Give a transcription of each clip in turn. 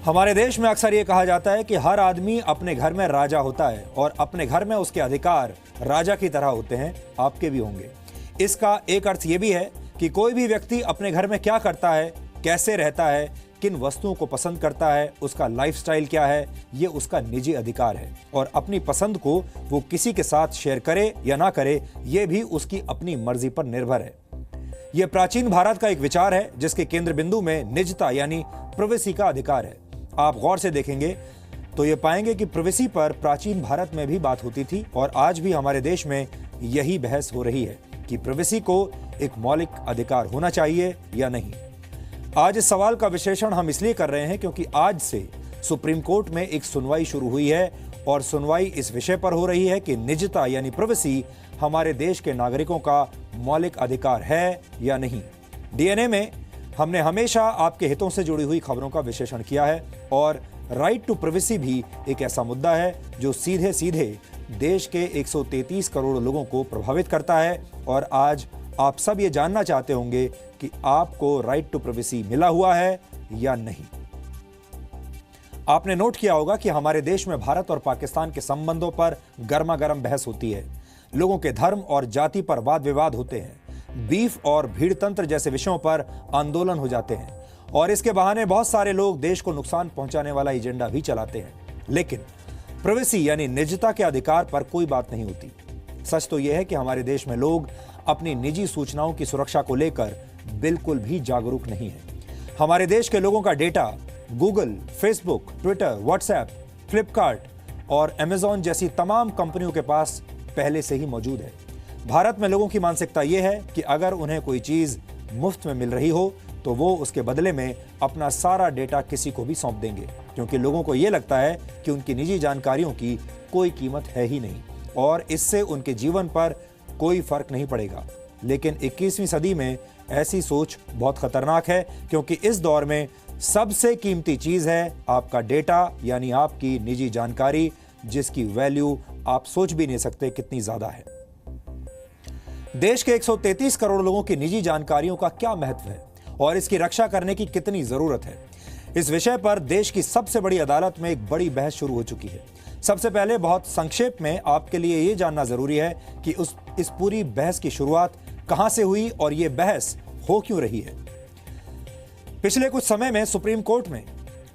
हमारे देश में अक्सर ये कहा जाता है कि हर आदमी अपने घर में राजा होता है और अपने घर में उसके अधिकार राजा की तरह होते हैं, आपके भी होंगे। इसका एक अर्थ ये भी है कि कोई भी व्यक्ति अपने घर में क्या करता है, कैसे रहता है, किन वस्तुओं को पसंद करता है, उसका लाइफस्टाइल क्या है, ये उसका निजी अधिकार है और अपनी पसंद को वो किसी के साथ शेयर करे या ना करे, ये भी उसकी अपनी मर्जी पर निर्भर है। यह प्राचीन भारत का एक विचार है जिसके केंद्र बिंदु में निजता यानी प्राइवेसी का अधिकार है। आप गौर से देखेंगे तो ये पाएंगे कि प्राइवेसी पर प्राचीन भारत में भी बात होती थी और आज भी हमारे देश में यही बहस हो रही है कि प्राइवेसी को एक मौलिक अधिकार होना चाहिए या नहीं। आज इस सवाल का विश्लेषण हम इसलिए कर रहे हैं क्योंकि आज से सुप्रीम कोर्ट में एक सुनवाई शुरू हुई है और सुनवाई इस विषय पर हो रही है कि निजता यानी प्राइवेसी हमारे देश के नागरिकों का मौलिक अधिकार है या नहीं। डीएनए में हमने हमेशा आपके हितों से जुड़ी हुई खबरों का विश्लेषण किया है और राइट टू प्राइवेसी भी एक ऐसा मुद्दा है जो सीधे सीधे देश के 133 करोड़ लोगों को प्रभावित करता है और आज आप सब ये जानना चाहते होंगे कि आपको राइट टू प्राइवेसी मिला हुआ है या नहीं। आपने नोट किया होगा कि हमारे देश में भारत और पाकिस्तान के संबंधों पर गर्मा गर्म बहस होती है। लोगों के धर्म और जाति पर वाद विवाद होते हैं। बीफ और भीड़ तंत्र जैसे विषयों पर आंदोलन हो जाते हैं और इसके बहाने बहुत सारे लोग देश को नुकसान पहुंचाने वाला एजेंडा भी चलाते हैं। लेकिन प्राइवेसी यानी निजता के अधिकार पर कोई बात नहीं होती। सच तो यह है कि हमारे देश में लोग अपनी निजी सूचनाओं की सुरक्षा को लेकर बिल्कुल भी जागरूक नहीं है। हमारे देश के लोगों का data Google, Facebook, Twitter, WhatsApp, Flipkart और अमेजॉन जैसी तमाम कंपनियों के पास पहले से ही मौजूद है। भारत में लोगों की मानसिकता यह है कि अगर उन्हें कोई चीज मुफ्त में मिल रही हो तो वो उसके बदले में अपना सारा डेटा किसी को भी सौंप देंगे, क्योंकि लोगों को यह लगता है कि उनकी निजी जानकारियों की कोई कीमत है ही नहीं और इससे उनके जीवन पर कोई फर्क नहीं पड़ेगा। लेकिन 21वीं सदी में ऐसी सोच बहुत खतरनाक है क्योंकि इस दौर में सबसे कीमती चीज है आपका डेटा यानी आपकी निजी जानकारी, जिसकी वैल्यू आप सोच भी नहीं सकते कितनी ज्यादा है। देश के 133 करोड़ लोगों की निजी जानकारियों का क्या महत्व है और इसकी रक्षा करने की कितनी जरूरत है, इस विषय पर देश की सबसे बड़ी अदालत में एक बड़ी बहस शुरू हो चुकी है। सबसे पहले बहुत संक्षेप में आपके लिए यह जानना जरूरी है कि इस पूरी बहस की शुरुआत कहां से हुई और यह बहस हो क्यों रही है। पिछले कुछ समय में सुप्रीम कोर्ट में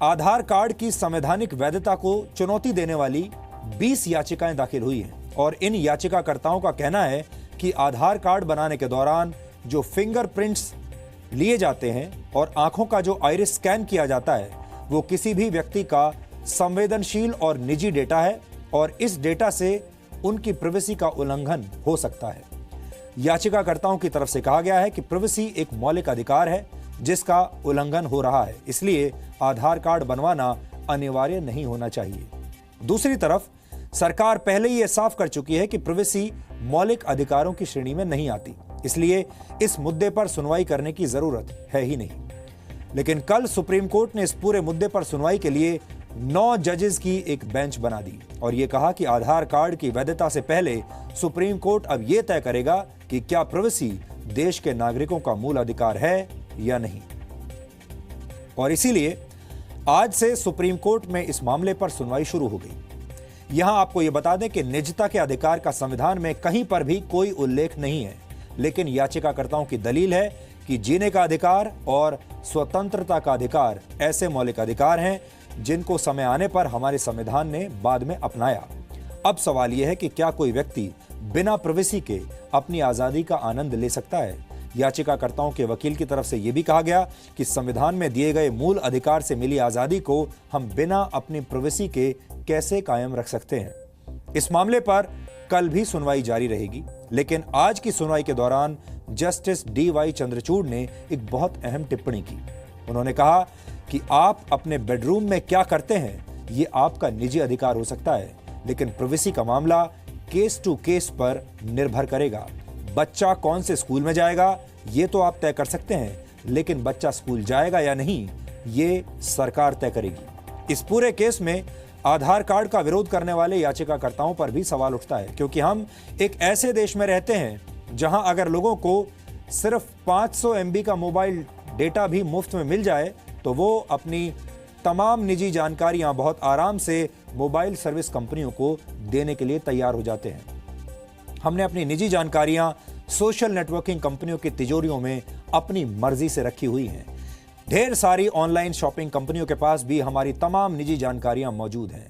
आधार कार्ड की संवैधानिक वैधता को चुनौती देने वाली 20 याचिकाएं दाखिल हुई हैं और इन याचिकाकर्ताओं का कहना है कि आधार कार्ड बनाने के दौरान जो फिंगरप्रिंट्स लिए जाते हैं और आंखों का जो आइरिस स्कैन किया जाता है वो किसी भी व्यक्ति का संवेदनशील और निजी डेटा है और इस डेटा से उनकी प्राइवेसी का उल्लंघन हो सकता है। याचिकाकर्ताओं की तरफ से कहा गया है कि प्राइवेसी एक मौलिक अधिकार है जिसका उल्लंघन हो रहा है, इसलिए आधार कार्ड बनवाना अनिवार्य नहीं होना चाहिए। दूसरी तरफ सरकार पहले ही यह साफ कर चुकी है कि प्राइवेसी मौलिक अधिकारों की श्रेणी में नहीं आती, इसलिए इस मुद्दे पर सुनवाई करने की जरूरत है ही नहीं। लेकिन कल सुप्रीम कोर्ट ने इस पूरे मुद्दे पर सुनवाई के लिए 9 जजेस की एक बेंच बना दी और यह कहा कि आधार कार्ड की वैधता से पहले सुप्रीम कोर्ट अब यह तय करेगा कि क्या प्राइवेसी देश के नागरिकों का मूल अधिकार है या नहीं। और इसीलिए आज से सुप्रीम कोर्ट में इस मामले पर सुनवाई शुरू हो गई। यहां आपको यह बता दें कि निजता के अधिकार का संविधान में कहीं पर भी कोई उल्लेख नहीं है, लेकिन याचिकाकर्ताओं की दलील है कि जीने का अधिकार और स्वतंत्रता का अधिकार ऐसे मौलिक अधिकार हैं जिनको समय आने पर हमारे संविधान ने बाद में अपनाया। अब सवाल यह है कि क्या कोई व्यक्ति बिना प्राइवेसी के अपनी आजादी का आनंद ले सकता है। याचिकाकर्ताओं के वकील की तरफ से यह भी कहा गया कि संविधान में दिए गए मूल अधिकार से मिली आजादी को हम बिना अपनी प्राइवेसी के कैसे कायम रख सकते हैं। इस मामले पर कल भी सुनवाई जारी रहेगी, लेकिन आज की सुनवाई के दौरान जस्टिस DY चंद्रचूड़ ने एक बहुत अहम टिप्पणी की। उन्होंने कहा कि आप अपने बेडरूम में क्या करते हैं ये आपका निजी अधिकार हो सकता है, लेकिन प्राइवेसी का मामला केस टू केस पर निर्भर करेगा। बच्चा कौन से स्कूल में जाएगा ये तो आप तय कर सकते हैं, लेकिन बच्चा स्कूल जाएगा या नहीं ये सरकार तय करेगी। इस पूरे केस में आधार कार्ड का विरोध करने वाले याचिकाकर्ताओं पर भी सवाल उठता है, क्योंकि हम एक ऐसे देश में रहते हैं जहां अगर लोगों को सिर्फ 500 MB का मोबाइल डेटा भी मुफ्त में मिल जाए तो वो अपनी तमाम निजी जानकारियां बहुत आराम से मोबाइल सर्विस कंपनियों को देने के लिए तैयार हो जाते हैं। हमने अपनी निजी जानकारियां सोशल नेटवर्किंग कंपनियों की तिजोरियों में अपनी मर्जी से रखी हुई हैं। ढेर सारी ऑनलाइन शॉपिंग कंपनियों के पास भी हमारी तमाम निजी जानकारियां मौजूद हैं।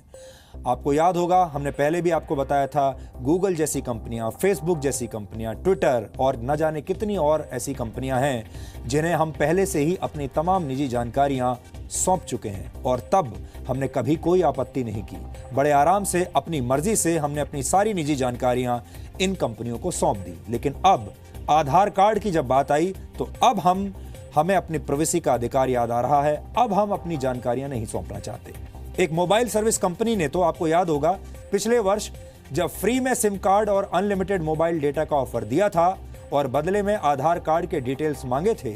आपको याद होगा, हमने पहले भी आपको बताया था, गूगल जैसी कंपनियां, फेसबुक जैसी कंपनियां, ट्विटर और न जाने कितनी और ऐसी कंपनियां हैं जिन्हें हम पहले से ही अपनी तमाम निजी जानकारियां सौंप चुके हैं और तब हमने कभी कोई आपत्ति नहीं की। बड़े आराम से अपनी मर्जी से हमने अपनी सारी निजी जानकारियां इन कंपनियों को सौंप दी। लेकिन अब आधार कार्ड की जब बात आई तो अब हमें अपनी प्राइवेसी का अधिकार याद आ रहा है। अब हम अपनी जानकारियां नहीं सौंपना चाहते। एक मोबाइल सर्विस कंपनी ने, तो आपको याद होगा, पिछले वर्ष जब फ्री में सिम कार्ड और अनलिमिटेड मोबाइल डेटा का ऑफर दिया था और बदले में आधार कार्ड के डिटेल्स मांगे थे,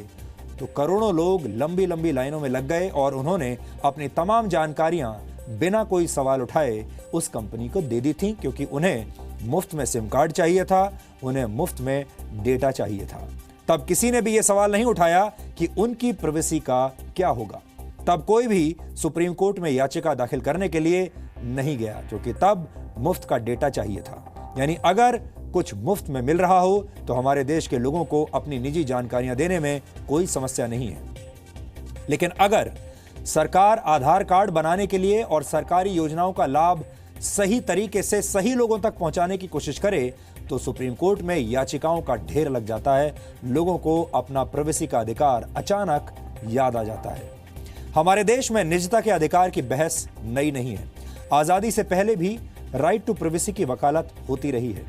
तो करोड़ों लोग लंबी लंबी लाइनों में लग गए और उन्होंने अपनी तमाम जानकारियां बिना कोई सवाल उठाए उस कंपनी को दे दी थी, क्योंकि उन्हें मुफ्त में सिम कार्ड चाहिए था, उन्हें मुफ्त में डेटा चाहिए था। तब किसी ने भी यह सवाल नहीं उठाया कि उनकी प्राइवेसी का क्या होगा। तब कोई भी सुप्रीम कोर्ट में याचिका दाखिल करने के लिए नहीं गया, क्योंकि तब मुफ्त का डेटा चाहिए था। यानी अगर कुछ मुफ्त में मिल रहा हो तो हमारे देश के लोगों को अपनी निजी जानकारियां देने में कोई समस्या नहीं है। लेकिन अगर सरकार आधार कार्ड बनाने के लिए और सरकारी योजनाओं का लाभ सही तरीके से सही लोगों तक पहुंचाने की कोशिश करे तो सुप्रीम कोर्ट में याचिकाओं का ढेर लग जाता है। लोगों को अपना प्राइवेसी का अधिकार अचानक याद आ जाता है। हमारे देश में निजता के अधिकार की बहस नई नहीं है। आजादी से पहले भी राइट टू प्राइवेसी की वकालत होती रही है।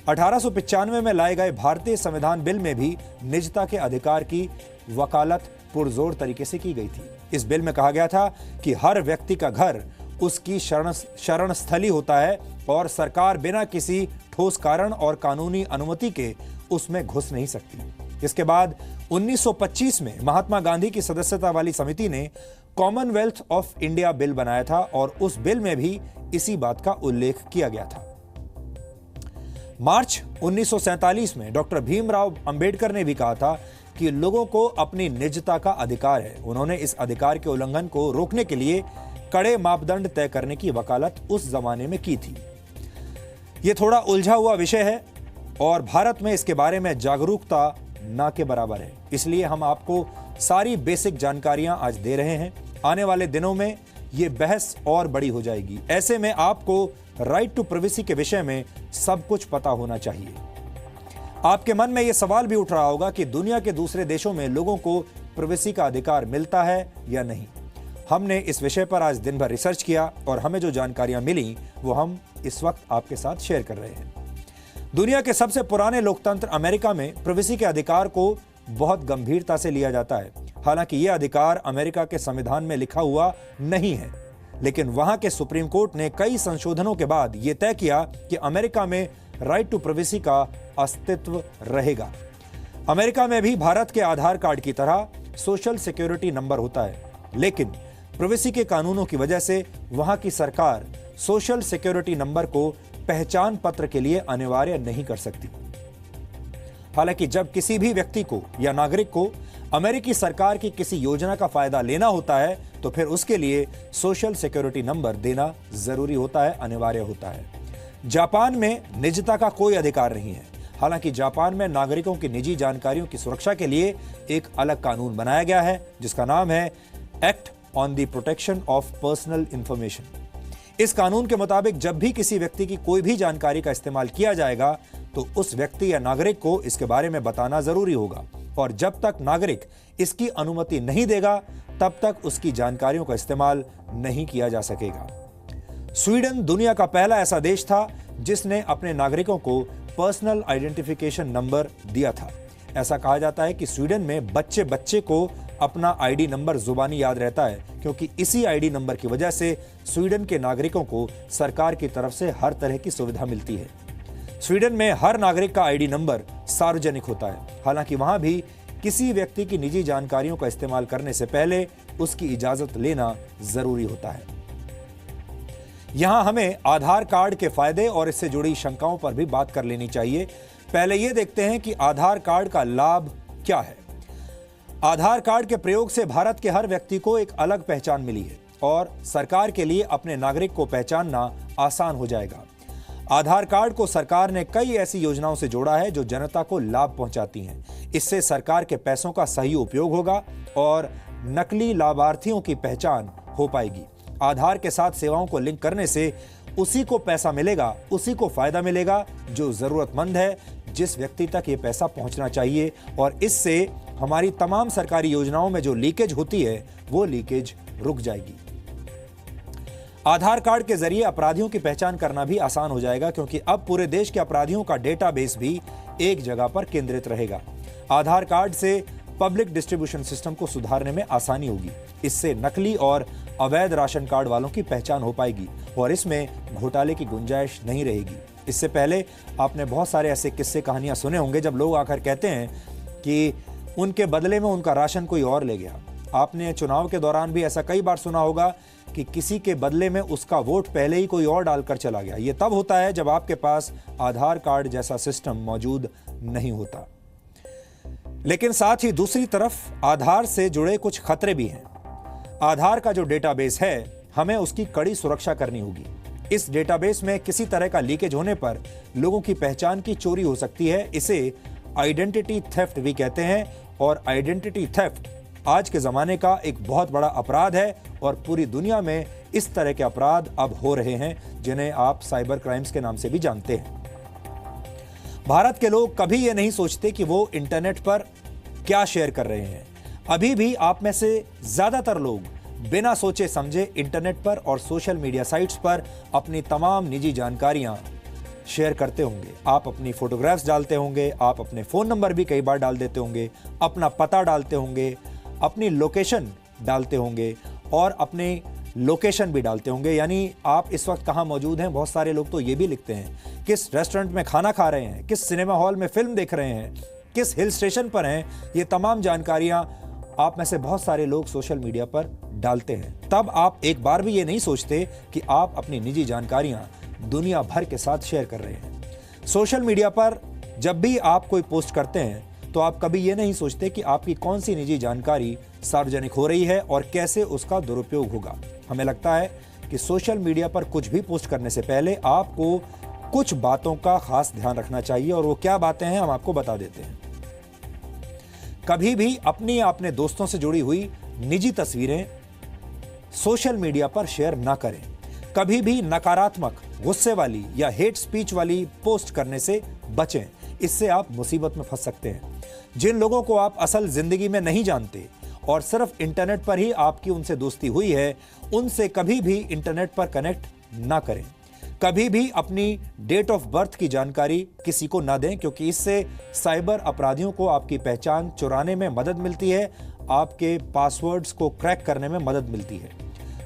1895 में लाए गए भारतीय संविधान बिल में भी निजता के अधिकार की वकालत पुरजोर तरीके से की गई थी। इस बिल में कहा गया था कि हर व्यक्ति का घर उसकी शरण स्थली होता है और सरकार बिना किसी ठोस कारण और कानूनी अनुमति के उसमें घुस नहीं सकती। इसके बाद 1925 में महात्मा गांधी की सदस्यता वाली समिति ने कॉमनवेल्थ ऑफ इंडिया बिल बनाया था और उस बिल में भी इसी बात का उल्लेख किया गया था। मार्च 1947 में डॉक्टर भीमराव अंबेडकर ने भी कहा था कि लोगों को अपनी निजता का अधिकार है। उन्होंने इस अधिकार के उल्लंघन को रोकने के लिए कड़े मापदंड तय करने की वकालत उस जमाने में की थी। यह थोड़ा उलझा हुआ विषय है और भारत में इसके बारे में जागरूकता ना के बराबर है। इसलिए हम आपको सारी बेसिक जानकारियां आज दे रहे हैं। आने वाले दिनों में यह बहस और बड़ी हो जाएगी। ऐसे में आपको राइट टू प्राइवेसी के विषय में सब कुछ पता होना चाहिए। आपके मन में यह सवाल भी उठ रहा होगा कि दुनिया के दूसरे देशों में लोगों को प्राइवेसी का अधिकार मिलता है या नहीं। हमने इस विषय पर आज दिन भर रिसर्च किया और हमें जो जानकारियां मिली वो हम इस वक्त आपके साथ शेयर कर रहे हैं। दुनिया के सबसे पुराने लोकतंत्र अमेरिका में प्राइवेसी के अधिकार को बहुत गंभीरता से लिया जाता है। हालांकि यह अधिकार अमेरिका के संविधान में लिखा हुआ नहीं है, लेकिन वहां के सुप्रीम कोर्ट ने कई संशोधनों के बाद यह तय किया कि अमेरिका में राइट टू प्राइवेसी का अस्तित्व रहेगा। अमेरिका में भी भारत के आधार कार्ड की तरह सोशल सिक्योरिटी नंबर होता है, लेकिन प्राइवेसी के कानूनों की वजह से वहां की सरकार सोशल सिक्योरिटी नंबर को पहचान पत्र के लिए अनिवार्य नहीं कर सकती। हालांकि जब किसी भी व्यक्ति को या नागरिक को अमेरिकी सरकार की किसी योजना का फायदा लेना होता है तो फिर उसके लिए सोशल सिक्योरिटी नंबर देना जरूरी होता है, अनिवार्य होता है। जापान में निजता का कोई अधिकार नहीं है। हालांकि जापान में नागरिकों की निजी जानकारियों की सुरक्षा के लिए एक अलग कानून बनाया गया है जिसका नाम है act on the protection of personal information. इस कानून के मुताबिक जब भी किसी व्यक्ति की कोई भी जानकारी का इस्तेमाल किया जाएगा तो उस व्यक्ति या नागरिक को इसके बारे में बताना जरूरी होगा और जब तक नागरिक इसकी अनुमति नहीं देगा तब तक उसकी जानकारियों का इस्तेमाल नहीं किया जा सकेगा। स्वीडन दुनिया का पहला ऐसा देश था जिसने अपने नागरिकों को पर्सनल आइडेंटिफिकेशन नंबर दिया था। ऐसा कहा जाता है कि स्वीडन में बच्चे बच्चे को अपना आईडी नंबर जुबानी याद रहता है, क्योंकि इसी आईडी नंबर की वजह से स्वीडन के नागरिकों को सरकार की तरफ से हर तरह की सुविधा मिलती है। स्वीडन में हर नागरिक का आईडी नंबर सार्वजनिक होता है। हालांकि वहां भी किसी व्यक्ति की निजी जानकारियों का इस्तेमाल करने से पहले उसकी इजाजत लेना जरूरी होता है। यहां हमें आधार कार्ड के फायदे और इससे जुड़ी शंकाओं पर भी बात कर लेनी चाहिए। पहले यह देखते हैं कि आधार कार्ड का लाभ क्या है। आधार कार्ड के प्रयोग से भारत के हर व्यक्ति को एक अलग पहचान मिली है। और सरकार के लिए अपने नागरिक को पहचानना आसान हो जाएगा। आधार कार्ड को सरकार ने कई ऐसी योजनाओं से जोड़ा है जो जनता को लाभ पहुंचाती हैं। इससे सरकार के पैसों का सही उपयोग होगा और नकली लाभार्थियों की पहचान हो पाएगी। आधार के साथ सेवाओं को लिंक करने से उसी को पैसा मिलेगा, उसी को फायदा मिलेगा जो जरूरतमंद है, जिस व्यक्ति तक ये पैसा पहुंचना चाहिए, और इससे हमारी तमाम सरकारी योजनाओं में जो लीकेज होती है वो लीकेज रुक जाएगी। आधार कार्ड के जरिए अपराधियों की पहचान करना भी आसान हो जाएगा, क्योंकि अब पूरे देश के अपराधियों का डेटाबेस भी एक जगह पर केंद्रित रहेगा। आधार कार्ड से पब्लिक डिस्ट्रीब्यूशन सिस्टम को सुधारने में आसानी होगी। इससे नकली और अवैध राशन कार्ड वालों की पहचान हो पाएगी और इसमें घोटाले की गुंजाइश नहीं रहेगी। इससे पहले आपने बहुत सारे ऐसे किस्से कहानियां सुने होंगे जब लोग आकर कहते हैं कि उनके बदले में उनका राशन कोई और ले गया। आपने चुनाव के दौरान भी ऐसा कई बार सुना होगा कि किसी के बदले में उसका वोट पहले ही कोई और डालकर चला गया। ये तब होता है जब आपके पास आधार कार्ड जैसा सिस्टम मौजूद नहीं होता। लेकिन साथ ही दूसरी तरफ आधार से जुड़े कुछ खतरे भी हैं। आधार का जो डेटाबेस है, हमें उसकी कड़ी सुरक्षा करनी होगी। इस डेटाबेस में किसी तरह का लीकेज होने पर लोगों की पहचान की चोरी हो सकती है। इसे आइडेंटिटी थेफ्ट भी कहते हैं और आइडेंटिटी थेफ्ट आज के जमाने का एक बहुत बड़ा अपराध है और पूरी दुनिया में इस तरह के अपराध अब हो रहे हैं जिन्हें आप साइबर क्राइम्स के नाम से भी जानते हैं। भारत के लोग कभी ये नहीं सोचते कि वो इंटरनेट पर क्या शेयर कर रहे हैं। अभी भी आप में से ज्यादातर लोग बिना सोचे समझे इंटरनेट पर और सोशल मीडिया साइट्स पर अपनी तमाम निजी जानकारियां शेयर करते होंगे। आप अपनी फोटोग्राफ्स डालते होंगे, आप अपने फोन नंबर भी कई बार डाल देते होंगे, अपना पता डालते होंगे, अपनी लोकेशन डालते होंगे और अपनी लोकेशन भी डालते होंगे, यानी आप इस वक्त कहाँ मौजूद हैं। बहुत सारे लोग तो ये भी लिखते हैं किस रेस्टोरेंट में खाना खा रहे हैं, किस सिनेमा हॉल में फिल्म देख रहे हैं, किस हिल स्टेशन पर हैं। ये तमाम जानकारियां आप में से बहुत सारे लोग सोशल मीडिया पर डालते हैं। तब आप एक बार भी ये नहीं सोचते कि आप अपनी निजी जानकारियां दुनिया भर के साथ शेयर कर रहे हैं। सोशल मीडिया पर जब भी आप कोई पोस्ट करते हैं तो आप कभी ये नहीं सोचते कि आपकी कौन सी निजी जानकारी सार्वजनिक हो रही है और कैसे उसका दुरुपयोग होगा। हमें लगता है कि सोशल मीडिया पर कुछ भी पोस्ट करने से पहले आपको कुछ बातों का खास ध्यान रखना चाहिए, और वो क्या बातें हैं हम आपको बता देते हैं। कभी भी अपनी या अपने दोस्तों से जुड़ी हुई निजी तस्वीरें सोशल मीडिया पर शेयर ना करें। कभी भी नकारात्मक, गुस्से वाली या हेट स्पीच वाली पोस्ट करने से बचें। इससे आप मुसीबत में फंस सकते हैं। जिन लोगों को आप असल जिंदगी में नहीं जानते और सिर्फ इंटरनेट पर ही आपकी उनसे दोस्ती हुई है, उनसे कभी भी इंटरनेट पर कनेक्ट ना करें। कभी भी अपनी डेट ऑफ बर्थ की जानकारी किसी को ना दें, क्योंकि इससे साइबर अपराधियों को आपकी पहचान चुराने में मदद मिलती है, आपके पासवर्ड्स को क्रैक करने में मदद मिलती है।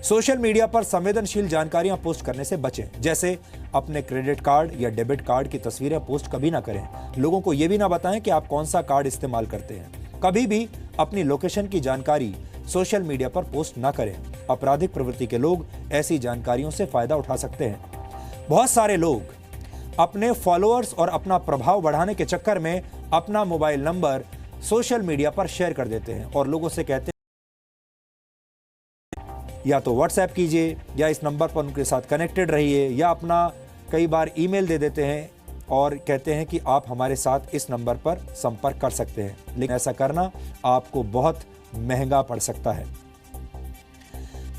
सोशल मीडिया पर संवेदनशील जानकारियां पोस्ट करने से बचें, जैसे अपने क्रेडिट कार्ड या डेबिट कार्ड की तस्वीरें पोस्ट कभी ना करें। लोगों को यह भी ना बताएं कि आप कौन सा कार्ड इस्तेमाल करते हैं। कभी भी अपनी लोकेशन की जानकारी सोशल मीडिया पर पोस्ट ना करें। आपराधिक प्रवृत्ति के लोग ऐसी जानकारियों से फायदा उठा सकते हैं। बहुत सारे लोग अपने फॉलोअर्स और अपना प्रभाव बढ़ाने के चक्कर में अपना मोबाइल नंबर सोशल मीडिया पर शेयर कर देते हैं और लोगों से कहते हैं या तो व्हाट्सएप कीजिए या इस नंबर पर उनके साथ कनेक्टेड रहिए, या अपना कई बार ईमेल दे देते हैं और कहते हैं कि आप हमारे साथ इस नंबर पर संपर्क कर सकते हैं। लेकिन ऐसा करना आपको बहुत महंगा पड़ सकता है।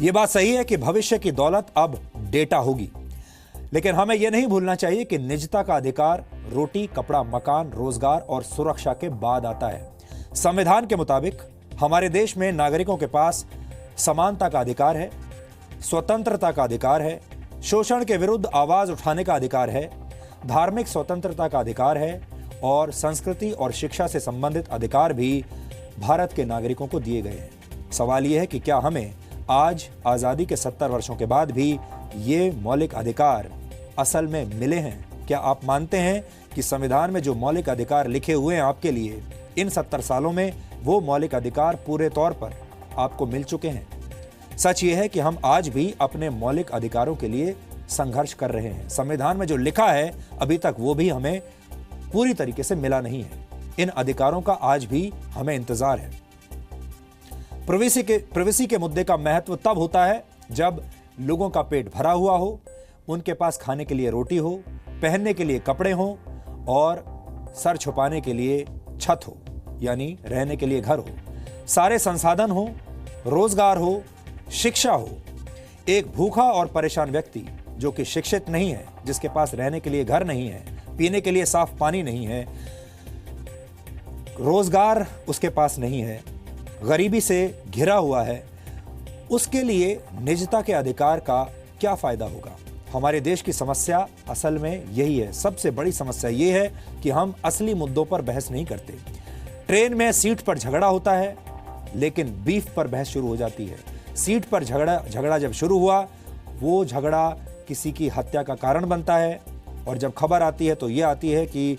यह बात सही है कि भविष्य की दौलत अब डेटा होगी, लेकिन हमें यह नहीं भूलना चाहिए कि निजता का अधिकार रोटी, कपड़ा, मकान, रोजगार और सुरक्षा के बाद आता है। संविधान के मुताबिक हमारे देश में नागरिकों के पास समानता का अधिकार है, स्वतंत्रता का अधिकार है, शोषण के विरुद्ध आवाज उठाने का अधिकार है, धार्मिक स्वतंत्रता का अधिकार है और संस्कृति और शिक्षा से संबंधित अधिकार भी भारत के नागरिकों को दिए गए हैं। सवाल यह है कि क्या हमें आज आज़ादी के 70 वर्षों के बाद भी ये मौलिक अधिकार असल में मिले हैं? क्या आप मानते हैं कि संविधान में जो मौलिक अधिकार लिखे हुए हैं आपके लिए, इन 70 सालों में वो मौलिक अधिकार पूरे तौर पर आपको मिल चुके हैं? सच ये है कि हम आज भी अपने मौलिक अधिकारों के लिए संघर्ष कर रहे हैं। संविधान में जो लिखा है अभी तक वो भी हमें पूरी तरीके से मिला नहीं है। इन अधिकारों का आज भी हमें इंतजार है। प्राइवेसी के मुद्दे का महत्व तब होता है जब लोगों का पेट भरा हुआ हो, उनके पास खाने के लिए रोटी हो, पहनने के लिए कपड़े हो और सर छुपाने के लिए छत हो, यानी रहने के लिए घर हो, सारे संसाधन हो, रोजगार हो, शिक्षा हो। एक भूखा और परेशान व्यक्ति जो कि शिक्षित नहीं है, जिसके पास रहने के लिए घर नहीं है, पीने के लिए साफ पानी नहीं है, रोजगार उसके पास नहीं है, गरीबी से घिरा हुआ है, उसके लिए निजता के अधिकार का क्या फायदा होगा? हमारे देश की समस्या असल में यही है। सबसे बड़ी समस्या यह है कि हम असली मुद्दों पर बहस नहीं करते। ट्रेन में सीट पर झगड़ा होता है, लेकिन बीफ पर बहस शुरू हो जाती है। सीट पर झगड़ा जब शुरू हुआ, वो झगड़ा किसी की हत्या का कारण बनता है, और जब खबर आती है तो ये आती है कि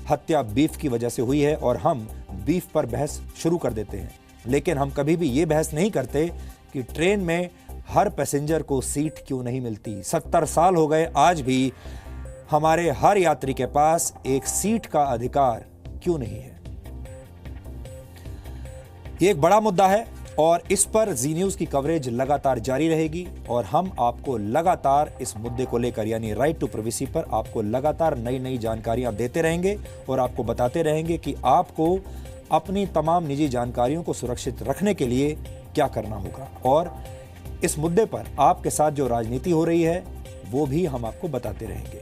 हत्या बीफ की वजह से हुई है और हम बीफ पर बहस शुरू कर देते हैं। लेकिन हम कभी भी ये बहस नहीं करते कि ट्रेन में हर पैसेंजर को सीट क्यों नहीं मिलती। 70 साल हो गए, आज भी हमारे हर यात्री के पास एक सीट का अधिकार क्यों नहीं है? ये एक बड़ा मुद्दा है और इस पर जी न्यूज की कवरेज लगातार जारी रहेगी और हम आपको लगातार इस मुद्दे को लेकर, यानी राइट टू प्राइवेसी पर, आपको लगातार नई नई जानकारियां देते रहेंगे और आपको बताते रहेंगे कि आपको अपनी तमाम निजी जानकारियों को सुरक्षित रखने के लिए क्या करना होगा। और इस मुद्दे पर आपके साथ जो राजनीति हो रही है वो भी हम आपको बताते रहेंगे।